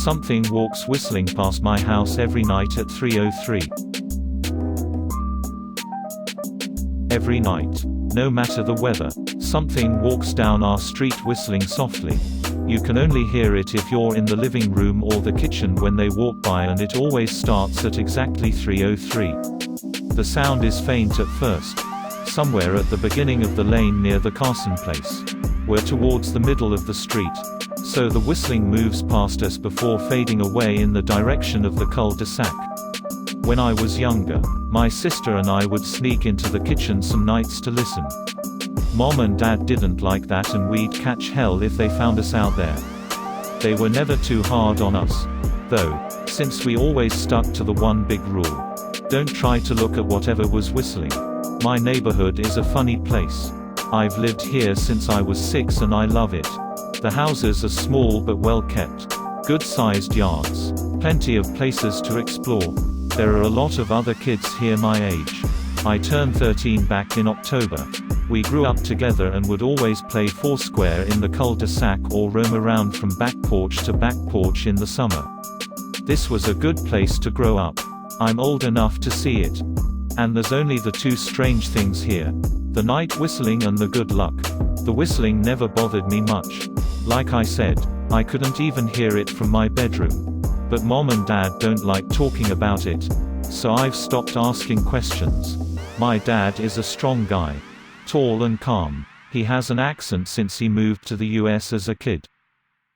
Something walks whistling past my house every night at 3:03. Every night. No matter the weather. Something walks down our street whistling softly. You can only hear it if you're in the living room or the kitchen when they walk by, and it always starts at exactly 3:03. The sound is faint at first. Somewhere at the beginning of the lane near the Carson place. We're towards the middle of the street. So the whistling moves past us before fading away in the direction of the cul-de-sac. When I was younger, my sister and I would sneak into the kitchen some nights to listen. Mom and Dad didn't like that, and we'd catch hell if they found us out there. They were never too hard on us, though, since we always stuck to the one big rule. Don't try to look at whatever was whistling. My neighborhood is a funny place. I've lived here since I was 6 and I love it. The houses are small but well kept. Good-sized yards. Plenty of places to explore. There are a lot of other kids here my age. I turned 13 back in October. We grew up together and would always play foursquare in the cul-de-sac or roam around from back porch to back porch in the summer. This was a good place to grow up. I'm old enough to see it. And there's only the two strange things here. The night whistling and the good luck. The whistling never bothered me much. Like I said, I couldn't even hear it from my bedroom. But Mom and Dad don't like talking about it. So I've stopped asking questions. My dad is a strong guy. Tall and calm. He has an accent since he moved to the US as a kid.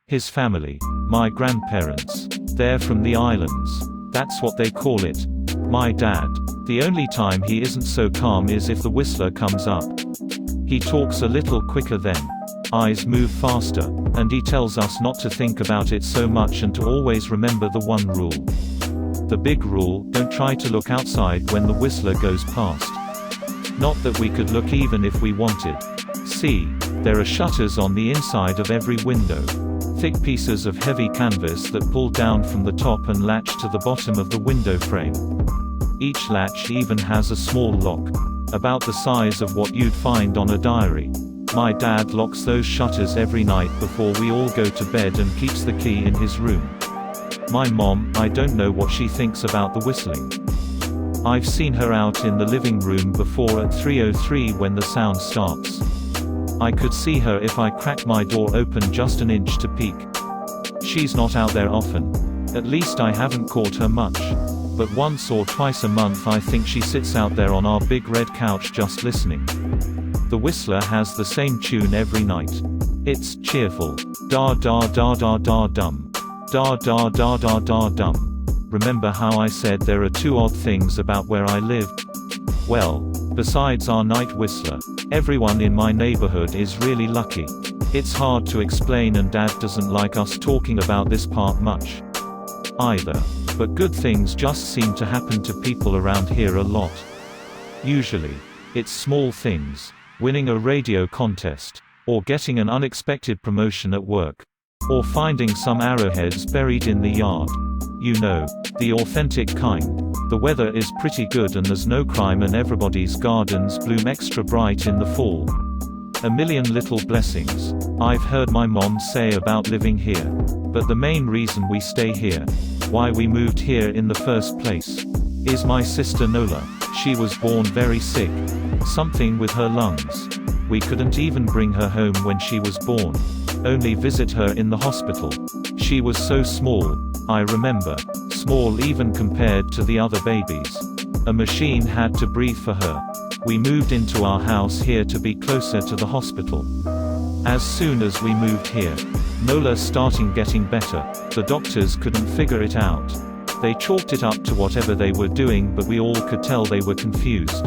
His family. My grandparents. They're from the islands. That's what they call it. My dad. The only time he isn't so calm is if the whistler comes up. He talks a little quicker then. Eyes move faster. And he tells us not to think about it so much and to always remember the one rule. The big rule: don't try to look outside when the whistler goes past. Not that we could look even if we wanted. See, there are shutters on the inside of every window. Thick pieces of heavy canvas that pull down from the top and latch to the bottom of the window frame. Each latch even has a small lock, about the size of what you'd find on a diary. My dad locks those shutters every night before we all go to bed and keeps the key in his room. My mom, I don't know what she thinks about the whistling. I've seen her out in the living room before at 3:03 when the sound starts. I could see her if I cracked my door open just an inch to peek. She's not out there often. At least I haven't caught her much. But once or twice a month I think she sits out there on our big red couch just listening. The whistler has the same tune every night. It's cheerful. Da da da da da dum. Da da da da da dum. Remember how I said there are two odd things about where I lived? Well, besides our night whistler, everyone in my neighborhood is really lucky. It's hard to explain, and Dad doesn't like us talking about this part much either. But good things just seem to happen to people around here a lot. Usually, it's small things. Winning a radio contest. Or getting an unexpected promotion at work. Or finding some arrowheads buried in the yard. You know, the authentic kind. The weather is pretty good and there's no crime and everybody's gardens bloom extra bright in the fall. A million little blessings. I've heard my mom say about living here. But the main reason we stay here, why we moved here in the first place, is my sister Nola. She was born very sick. Something with her lungs. We couldn't even bring her home when she was born. Only visit her in the hospital. She was so small, I remember. Small even compared to the other babies. A machine had to breathe for her. We moved into our house here to be closer to the hospital. As soon as we moved here, Nola started getting better. The doctors couldn't figure it out. They chalked it up to whatever they were doing, but we all could tell they were confused.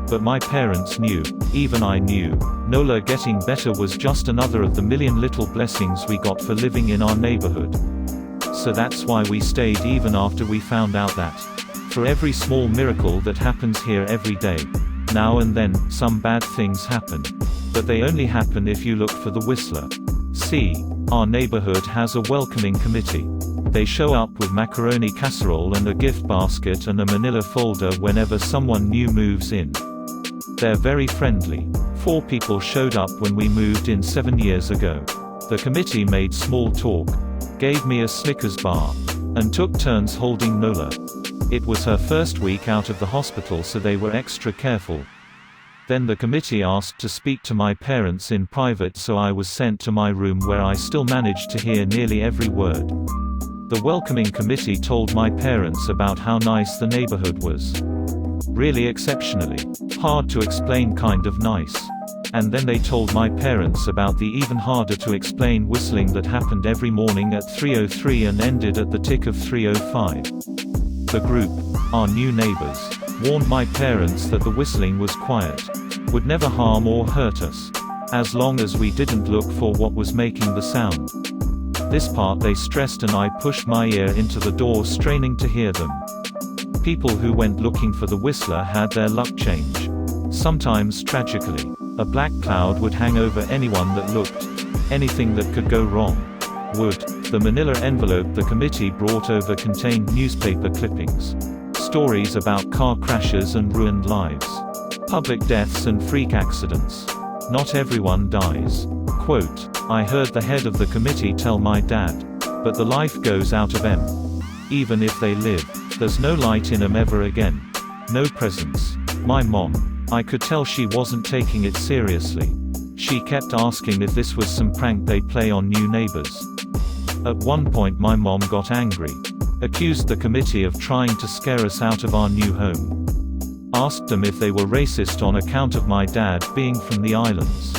But my parents knew. Even I knew. Nola getting better was just another of the million little blessings we got for living in our neighborhood. So that's why we stayed even after we found out that. For every small miracle that happens here every day, now and then, some bad things happen. But they only happen if you look for the whistler. See, our neighborhood has a welcoming committee. They show up with macaroni casserole and a gift basket and a manila folder whenever someone new moves in. They're very friendly. 4 people showed up when we moved in 7 years ago. The committee made small talk. gave me a Snickers bar, and took turns holding Nola. It was her first week out of the hospital, so they were extra careful. Then the committee asked to speak to my parents in private, so I was sent to my room where I still managed to hear nearly every word. The welcoming committee told my parents about how nice the neighborhood was. Really exceptionally hard to explain kind of nice. And then they told my parents about the even harder to explain whistling that happened every morning at 3:03 and ended at the tick of 3:05. The group, our new neighbors, warned my parents that the whistling was quiet, would never harm or hurt us, as long as we didn't look for what was making the sound. This part they stressed, and I pushed my ear into the door straining to hear them. People who went looking for the whistler had their luck change. Sometimes tragically, a black cloud would hang over anyone that looked. Anything that could go wrong would. The manila envelope the committee brought over contained newspaper clippings. Stories about car crashes and ruined lives. Public deaths and freak accidents. Not everyone dies. Quote, I heard the head of the committee tell my dad, but the life goes out of 'em. Even if they live, there's no light in 'em ever again. No presence. My mom. I could tell she wasn't taking it seriously. She kept asking if this was some prank they play on new neighbors. At one point my mom got angry. Accused the committee of trying to scare us out of our new home. Asked them if they were racist on account of my dad being from the islands.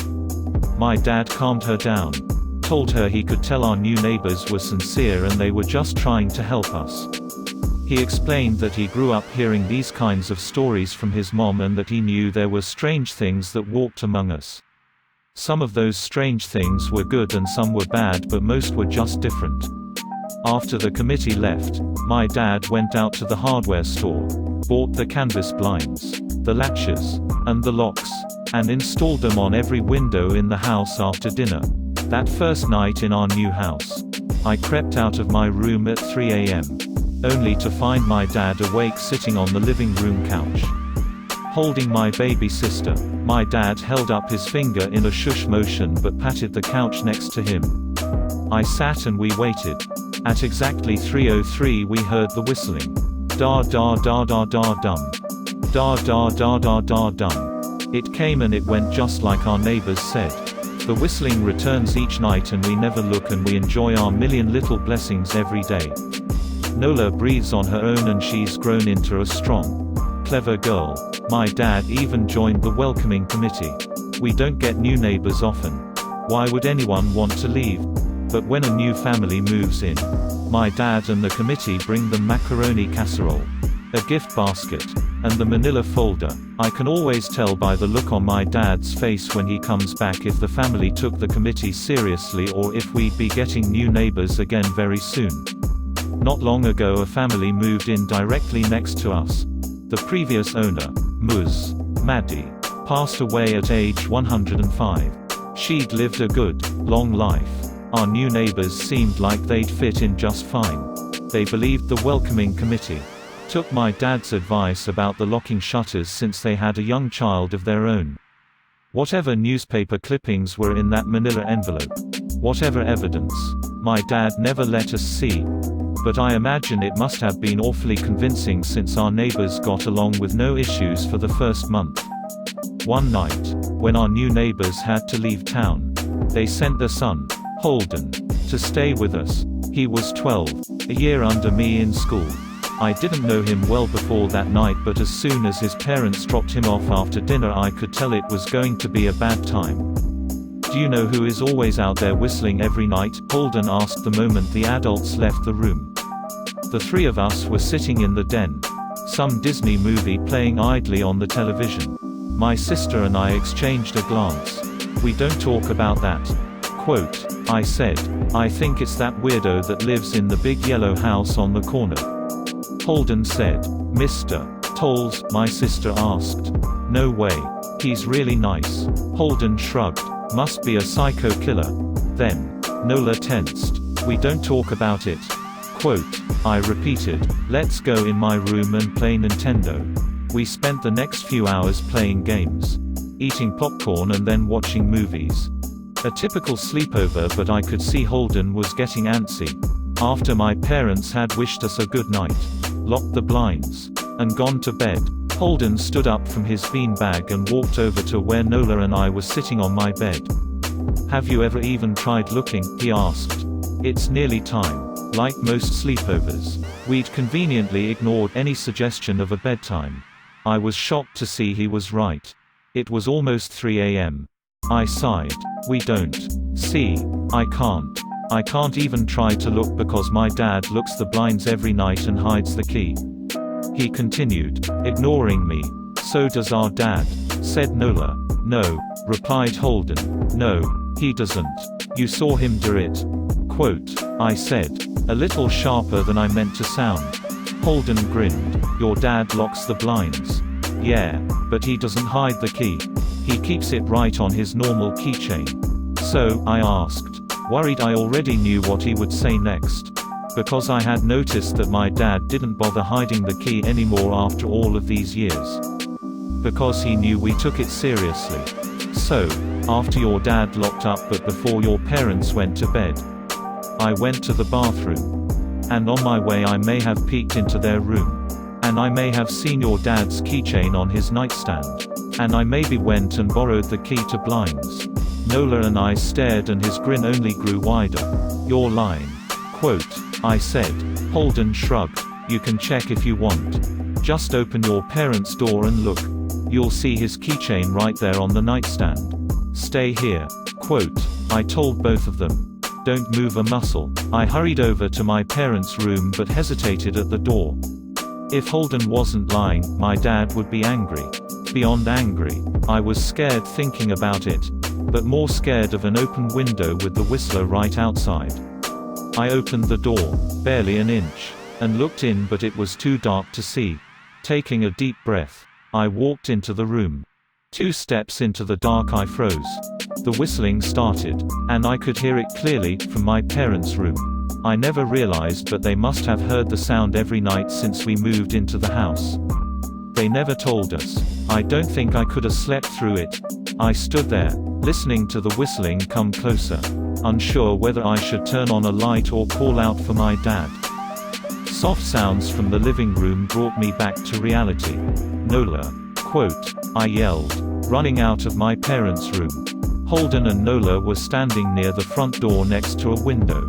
My dad calmed her down. Told her he could tell our new neighbors were sincere and they were just trying to help us. He explained that he grew up hearing these kinds of stories from his mom and that he knew there were strange things that walked among us. Some of those strange things were good and some were bad, but most were just different. After the committee left, my dad went out to the hardware store, bought the canvas blinds, the latches, and the locks, and installed them on every window in the house after dinner. That first night in our new house, I crept out of my room at 3 a.m. only to find my dad awake sitting on the living room couch, holding my baby sister. My dad held up his finger in a shush motion but patted the couch next to him. I sat and we waited. At exactly 3:03 we heard the whistling. Da da da da da dum. Da da da da da dum. It came and it went just like our neighbors said. The whistling returns each night and we never look, and we enjoy our million little blessings every day. Nola breathes on her own and she's grown into a strong, clever girl. My dad even joined the welcoming committee. We don't get new neighbors often. Why would anyone want to leave? But when a new family moves in, my dad and the committee bring them macaroni casserole, a gift basket, and the manila folder. I can always tell by the look on my dad's face when he comes back if the family took the committee seriously or if we'd be getting new neighbors again very soon. Not long ago a family moved in directly next to us. The previous owner, Ms. Maddie, passed away at age 105. She'd lived a good, long life. Our new neighbors seemed like they'd fit in just fine. They believed the welcoming committee. Took my dad's advice about the locking shutters since they had a young child of their own. Whatever newspaper clippings were in that manila envelope, whatever evidence, my dad never let us see. But I imagine it must have been awfully convincing since our neighbors got along with no issues for the first month. One night, when our new neighbors had to leave town, they sent their son, Holden, to stay with us. He was 12, a year under me in school. I didn't know him well before that night, but as soon as his parents dropped him off after dinner I could tell it was going to be a bad time. Do you know who is always out there whistling every night? Holden asked the moment the adults left the room. The three of us were sitting in the den. Some Disney movie playing idly on the television. My sister and I exchanged a glance. We don't talk about that. Quote, I said, I think it's that weirdo that lives in the big yellow house on the corner. Holden said, Mr. Tolls, my sister asked. No way. He's really nice. Holden shrugged. Must be a psycho killer. Then, Nola tensed. We don't talk about it. Quote, I repeated, let's go in my room and play Nintendo. We spent the next few hours playing games, eating popcorn and then watching movies. A typical sleepover, but I could see Holden was getting antsy. After my parents had wished us a good night, locked the blinds, and gone to bed, Holden stood up from his beanbag and walked over to where Nola and I were sitting on my bed. "Have you ever even tried looking?" he asked. "It's nearly time." Like most sleepovers, we'd conveniently ignored any suggestion of a bedtime. I was shocked to see he was right. It was almost 3 a.m. I sighed. "We don't. See, I can't. I can't even try to look because my dad looks the blinds every night and hides the key." He continued, ignoring me. "So does our dad," said Nola. "No," replied Holden. "No, he doesn't. You saw him do it." Quote, I said, a little sharper than I meant to sound. Holden grinned. "Your dad locks the blinds." "Yeah, but he doesn't hide the key. He keeps it right on his normal keychain." "So?" I asked, worried I already knew what he would say next. Because I had noticed that my dad didn't bother hiding the key anymore after all of these years. Because he knew we took it seriously. "So, after your dad locked up but before your parents went to bed, I went to the bathroom. And on my way I may have peeked into their room. And I may have seen your dad's keychain on his nightstand. And I maybe went and borrowed the key to blinds." Nola and I stared and his grin only grew wider. "You're lying." Quote, I said. Holden shrugged. "You can check if you want. Just open your parents' door and look. You'll see his keychain right there on the nightstand. Stay here." Quote, I told both of them. "Don't move a muscle." I hurried over to my parents' room but hesitated at the door. If Holden wasn't lying, my dad would be angry. Beyond angry. I was scared thinking about it. But more scared of an open window with the whistler right outside. I opened the door, barely an inch, and looked in, but it was too dark to see. Taking a deep breath, I walked into the room. 2 steps into the dark I froze. The whistling started, and I could hear it clearly, from my parents' room. I never realized, but they must have heard the sound every night since we moved into the house. They never told us. I don't think I could have slept through it. I stood there, listening to the whistling come closer, unsure whether I should turn on a light or call out for my dad. Soft sounds from the living room brought me back to reality. "Nola!" Quote, I yelled, running out of my parents' room. Holden and Nola were standing near the front door next to a window.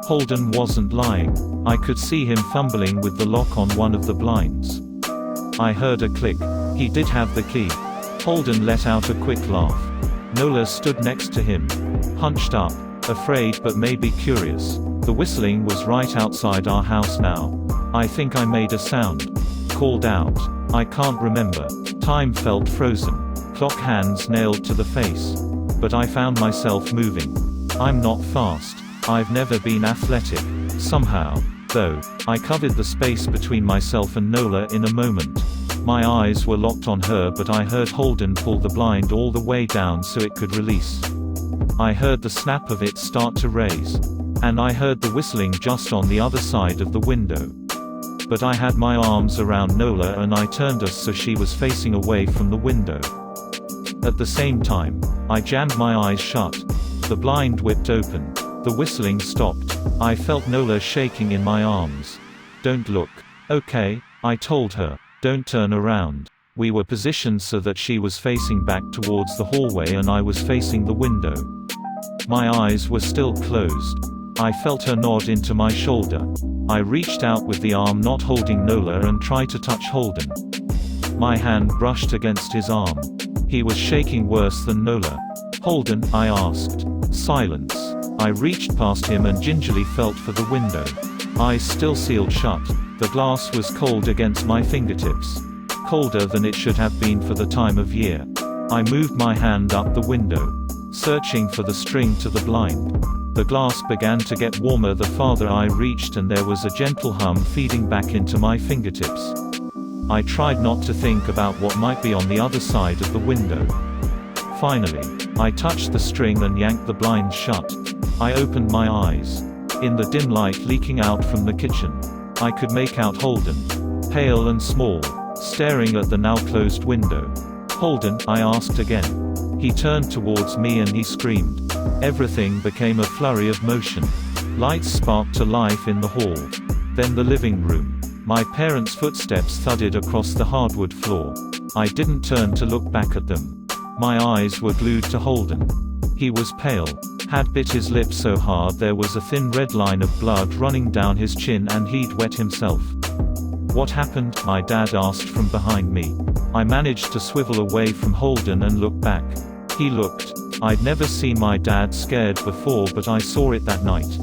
Holden wasn't lying. I could see him fumbling with the lock on one of the blinds. I heard a click. He did have the key. Holden let out a quick laugh. Nola stood next to him, hunched up, afraid but maybe curious. The whistling was right outside our house now. "I think I made a sound," called out. I can't remember. Time felt frozen. Clock hands nailed to the face. But I found myself moving. I'm not fast. I've never been athletic. Somehow, though, I covered the space between myself and Nola in a moment. My eyes were locked on her, but I heard Holden pull the blind all the way down so it could release. I heard the snap of it start to raise. And I heard the whistling just on the other side of the window. But I had my arms around Nola and I turned us so she was facing away from the window. At the same time, I jammed my eyes shut. The blind whipped open. The whistling stopped. I felt Nola shaking in my arms. "Don't look." "Okay," I told her. "Don't turn around." We were positioned so that she was facing back towards the hallway and I was facing the window. My eyes were still closed. I felt her nod into my shoulder. I reached out with the arm not holding Nola and tried to touch Holden. My hand brushed against his arm. He was shaking worse than Nola. "Holden?" I asked. Silence. I reached past him and gingerly felt for the window. Eyes still sealed shut. The glass was cold against my fingertips. Colder than it should have been for the time of year. I moved my hand up the window, searching for the string to the blind. The glass began to get warmer the farther I reached, and there was a gentle hum feeding back into my fingertips. I tried not to think about what might be on the other side of the window. Finally, I touched the string and yanked the blinds shut. I opened my eyes. In the dim light leaking out from the kitchen, I could make out Holden, pale and small, staring at the now closed window. "Holden?" I asked again. He turned towards me and he screamed. Everything became a flurry of motion. Lights sparked to life in the hall. Then the living room. My parents' footsteps thudded across the hardwood floor. I didn't turn to look back at them. My eyes were glued to Holden. He was pale. Had bit his lip so hard there was a thin red line of blood running down his chin and he'd wet himself. "What happened?" my dad asked from behind me. I managed to swivel away from Holden and look back. He looked. I'd never seen my dad scared before, but I saw it that night.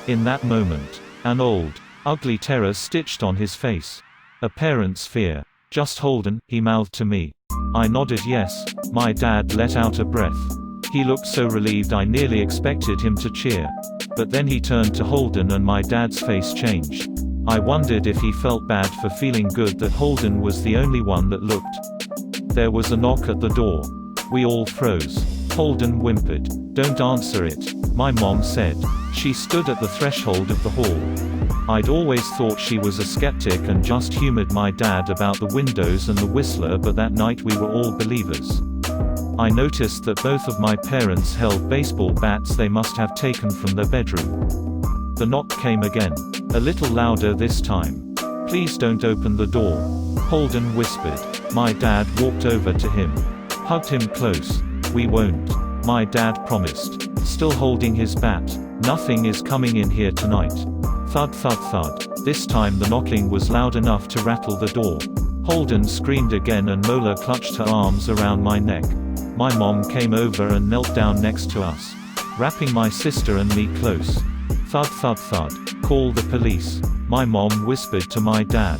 In that moment, an old, ugly terror stitched on his face. A parent's fear. "Just Holden," he mouthed to me. I nodded yes. My dad let out a breath. He looked so relieved I nearly expected him to cheer. But then he turned to Holden and my dad's face changed. I wondered if he felt bad for feeling good that Holden was the only one that looked. There was a knock at the door. We all froze. Holden whimpered. "Don't answer it," my mom said. She stood at the threshold of the hall. I'd always thought she was a skeptic and just humored my dad about the windows and the whistler, but that night we were all believers. I noticed that both of my parents held baseball bats they must have taken from their bedroom. The knock came again. A little louder this time. "Please don't open the door," Holden whispered. My dad walked over to him. Hugged him close. "We won't," my dad promised. Still holding his bat. "Nothing is coming in here tonight." Thud thud thud. This time the knocking was loud enough to rattle the door. Holden screamed again and Mola clutched her arms around my neck. My mom came over and knelt down next to us, wrapping my sister and me close. Thud thud thud. "Call the police," my mom whispered to my dad.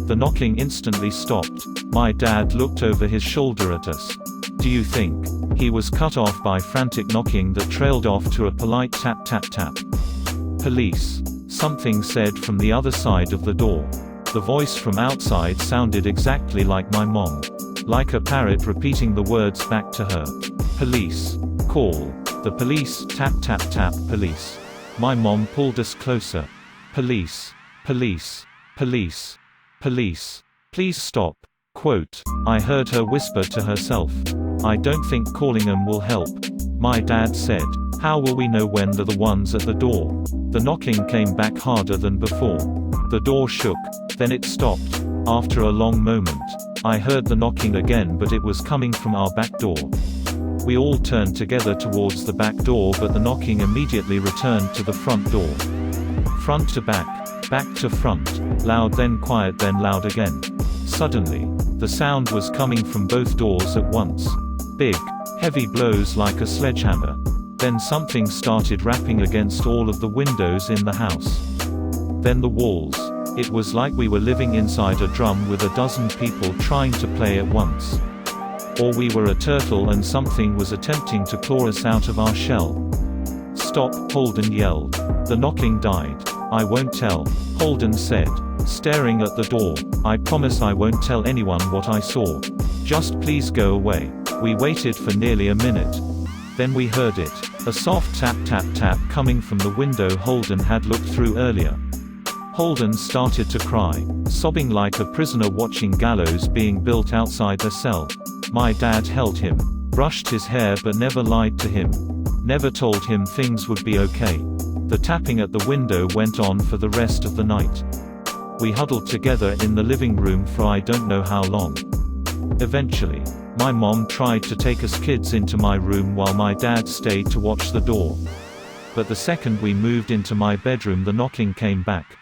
The knocking instantly stopped. My dad looked over his shoulder at us. "Do you think?" He was cut off by frantic knocking that trailed off to a polite tap tap tap. "Police," something said from the other side of the door. The voice from outside sounded exactly like my mom. Like a parrot repeating the words back to her. "Police. Call. The police. Tap tap tap. Police." My mom pulled us closer. "Police. Police. Police. Police. Please stop." Quote. I heard her whisper to herself. "I don't think calling them will help." My dad said. "How will we know when they're the ones at the door?" The knocking came back harder than before. The door shook. Then it stopped. After a long moment, I heard the knocking again, but it was coming from our back door. We all turned together towards the back door, but the knocking immediately returned to the front door. Front to back to front. Loud then quiet then loud again. Suddenly, the sound was coming from both doors at once. Big, heavy blows like a sledgehammer. Then something started rapping against all of the windows in the house. Then the walls. It was like we were living inside a drum with a dozen people trying to play at once. Or we were a turtle and something was attempting to claw us out of our shell. "Stop," Holden yelled. The knocking died. "I won't tell," Holden said, staring at the door. "I promise I won't tell anyone what I saw. Just please go away." We waited for nearly a minute. Then we heard it. A soft tap tap tap coming from the window Holden had looked through earlier. Holden started to cry, sobbing like a prisoner watching gallows being built outside their cell. My dad held him, brushed his hair but never lied to him. Never told him things would be okay. The tapping at the window went on for the rest of the night. We huddled together in the living room for I don't know how long. Eventually, my mom tried to take us kids into my room while my dad stayed to watch the door. But the second we moved into my bedroom the knocking came back.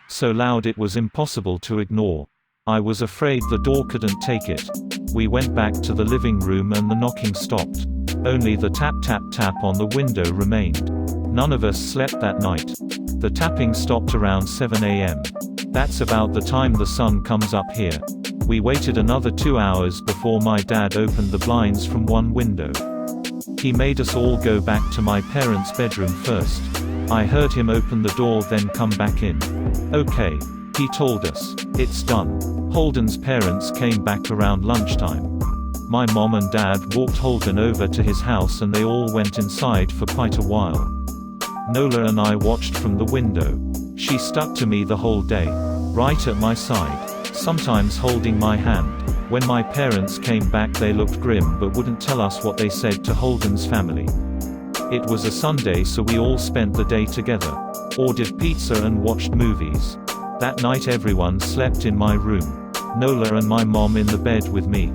So loud it was impossible to ignore. I was afraid the door couldn't take it. We went back to the living room and the knocking stopped. Only the tap tap tap on the window remained. None of us slept that night. The tapping stopped around 7 a.m. That's about the time the sun comes up here. We waited another 2 hours before my dad opened the blinds from one window. He made us all go back to my parents' bedroom first. I heard him open the door then come back in. "Okay," he told us. "It's done." Holden's parents came back around lunchtime. My mom and dad walked Holden over to his house and they all went inside for quite a while. Nola and I watched from the window. She stuck to me the whole day. Right at my side. Sometimes holding my hand. When my parents came back they looked grim but wouldn't tell us what they said to Holden's family. It was a Sunday so we all spent the day together. Ordered pizza and watched movies. That night everyone slept in my room. Nola and my mom in the bed with me.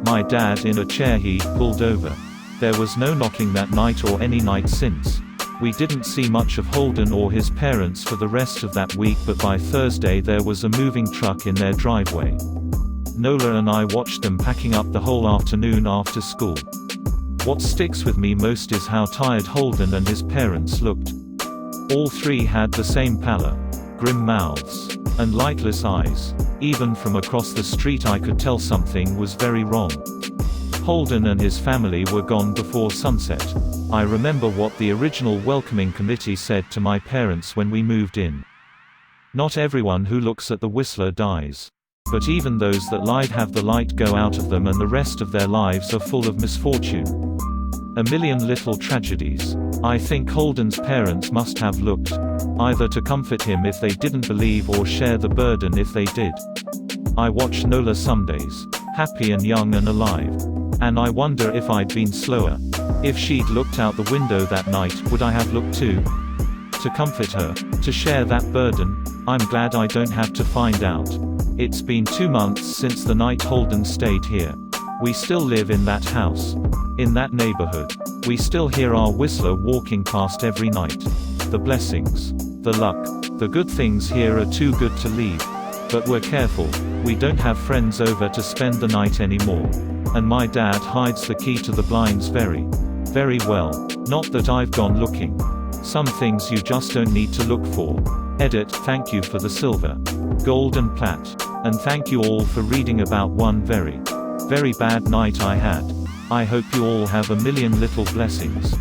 My dad in a chair he pulled over. There was no knocking that night or any night since. We didn't see much of Holden or his parents for the rest of that week, but by Thursday there was a moving truck in their driveway. Nola and I watched them packing up the whole afternoon after school. What sticks with me most is how tired Holden and his parents looked. All three had the same pallor, grim mouths, and lightless eyes. Even from across the street I could tell something was very wrong. Holden and his family were gone before sunset. I remember what the original welcoming committee said to my parents when we moved in. Not everyone who looks at the Whistler dies. But even those that lied have the light go out of them and the rest of their lives are full of misfortune. A million little tragedies. I think Holden's parents must have looked. Either to comfort him if they didn't believe or share the burden if they did. I watch Nola some days. Happy and young and alive. And I wonder if I'd been slower. If she'd looked out the window that night, would I have looked too? To comfort her, to share that burden. I'm glad I don't have to find out. It's been 2 months since the night Holden stayed here. We still live in that house. In that neighborhood. We still hear our Whistler walking past every night. The blessings. The luck. The good things here are too good to leave. But we're careful. We don't have friends over to spend the night anymore. And my dad hides the key to the blinds very, very well. Not that I've gone looking. Some things you just don't need to look for. Edit. Thank you for the silver, gold and plat. And thank you all for reading about one very, very bad night I had. I hope you all have a million little blessings.